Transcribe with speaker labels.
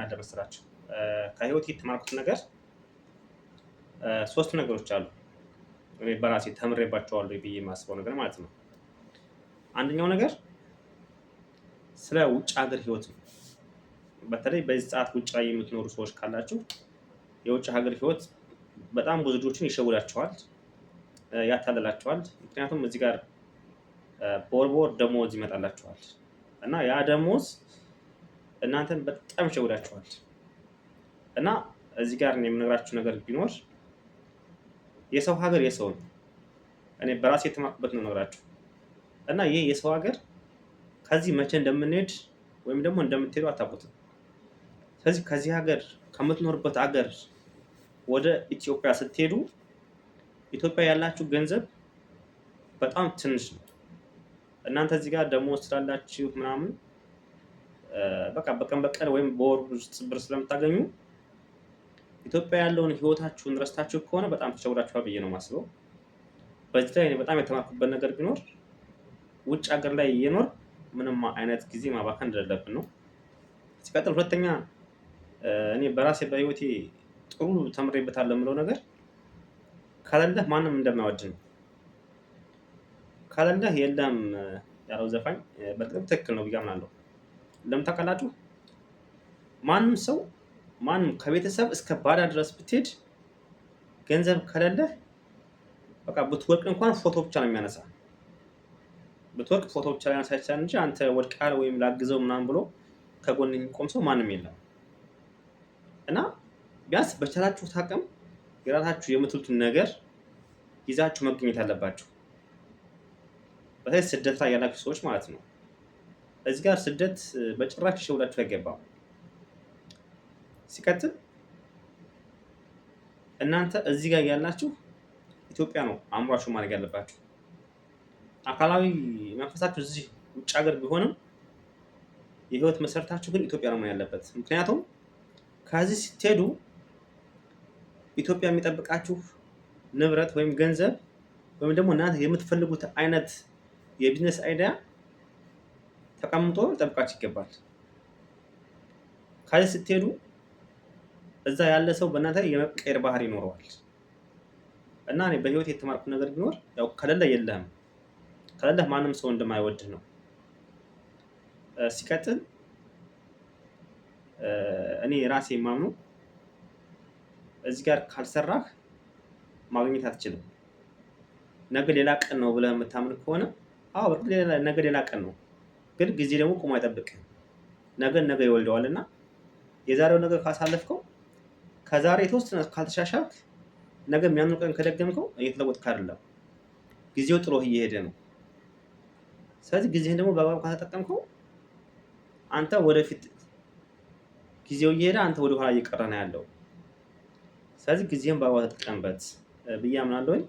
Speaker 1: አለ መሰላችሁ? ከህይወት የተማርኩት ነገር ሶስት ነገሮች አሉ። እኔ በራሴ ተምሬባቸዋለሁ ብዬ የማስበው ነገር ማለት ነው። አንደኛው ነገር ስለ ውጭ ሀገር ህይወት ነው። በተለይ በዚህ ሰዓት ውጭ ላይ የምትኖሩ ሰዎች ካላችሁ የውጭ ሀገር ህይወት በጣም ብዙ ልጆችን ይሸውዳቸዋል፣ ያታልላቸዋል። ምክንያቱም እዚህ ጋር በወር ደሞዝ ይመጣላቸዋል እና ያ ደሞዝ እናንተን በጣም ይሸውዳቸዋል። እና እዚህ ጋር እኔ የምነግራችሁ ነገር ቢኖር የሰው ሀገር የሰው ነው። እኔ በራሴ የተማርኩበት ነው ነግራችሁ እና ይህ የሰው ሀገር ከዚህ መቼ እንደምንሄድ ወይም ደግሞ እንደምትሄዱ አታውቁትም። ስለዚህ ከዚህ ሀገር ከምትኖርበት ሀገር ወደ ኢትዮጵያ ስትሄዱ ኢትዮጵያ ያላችሁ ገንዘብ በጣም ትንሽ ነው። እናንተ እዚህ ጋር ደሞዝ ስላላችሁ ምናምን በቃ በቀን ወይም በወር ውስጥ ብር ስለምታገኙ ኢትዮጵያ ያለውን ህይወታችሁን ረስታችሁ ከሆነ በጣም ተቸግራችኋል ብዬ ነው የማስበው። በዚህ ላይ እኔ በጣም የተማርኩበት ነገር ቢኖር ውጭ ሀገር ላይ እየኖር ምንም አይነት ጊዜ ማባከን እንደሌለብን ነው። ሲቀጥል ሁለተኛ እኔ በራሴ በህይወቴ ጥሩ ተምሬበታለሁ የምለው ነገር ከሌለህ ማንም እንደማይወድ ነው። ከሌለህ የለም ያለው ዘፋኝ በጣም ትክክል ነው ብዬ አምናለሁ። ለምን ታውቃላችሁ? ማንም ከቤተሰብ እስከ ባዳ ድረስ ብትሄድ ገንዘብ ከሌለህ በቃ ብትወድቅ እንኳን ፎቶ ብቻ ነው የሚያነሳ። ብትወድቅ ፎቶ ብቻ ሊያነሳ ይችላል እንጂ አንተ ወድቃል ወይም ላግዘው ምናምን ብሎ ከጎን የሚቆም ሰው ማንም የለም። እና ቢያንስ በቻላችሁት አቅም የራሳችሁ የምትሉትን ነገር ይዛችሁ መገኘት አለባችሁ። በተለይ ስደት ላይ ያላችሁ ሰዎች ማለት ነው። እዚህ ጋር ስደት በጭራሽ ሊሸውዳችሁ አይገባም። ሲቀጥል እናንተ እዚህ ጋር ያላችሁ ኢትዮጵያ ነው አእምሯችሁ ማድረግ ያለባችሁ። አካላዊ መንፈሳችሁ እዚህ ውጭ ሀገር ቢሆንም የህይወት መሰረታችሁ ግን ኢትዮጵያ ነው መሆን ያለበት። ምክንያቱም ከዚህ ስትሄዱ ኢትዮጵያ የሚጠብቃችሁ ንብረት ወይም ገንዘብ ወይም ደግሞ እናንተ የምትፈልጉት አይነት የቢዝነስ አይዲያ ተቀምጦ ሊጠብቃችሁ ይገባል። ከዚህ ስትሄዱ እዛ ያለ ሰው በእናንተ የመቀየር ባህሪ ይኖረዋል። እና እኔ በህይወት የተማርኩት ነገር ቢኖር ያው ከሌለ የለህም፣ ከሌለህ ማንም ሰው እንደማይወድህ ነው። ሲቀጥል እኔ ራሴ የማምነው እዚህ ጋር ካልሰራህ ማግኘት አትችልም። ነገ ሌላ ቀን ነው ብለህ የምታምን ከሆነ ነገ ሌላ ቀን ነው፣ ግን ጊዜ ደግሞ ቆሞ አይጠብቅህም። ነገ ይወልደዋል እና የዛሬው ነገር ካሳለፍከው ከዛሬ የተወሰነ ካልተሻሻልክ ነገ የሚያምኑ ቀን ከደገምከው እየተለወጥክ አይደለም፣ ጊዜው ጥሎህ እየሄደ ነው። ስለዚህ ጊዜህን ደግሞ በአግባቡ ካልተጠቀምከው አንተ ወደፊት ጊዜው እየሄደ አንተ ወደ ኋላ እየቀረ ነው ያለው። ስለዚህ ጊዜህን በአግባቡ ተጠቀምበት ብዬ አምናለሁኝ።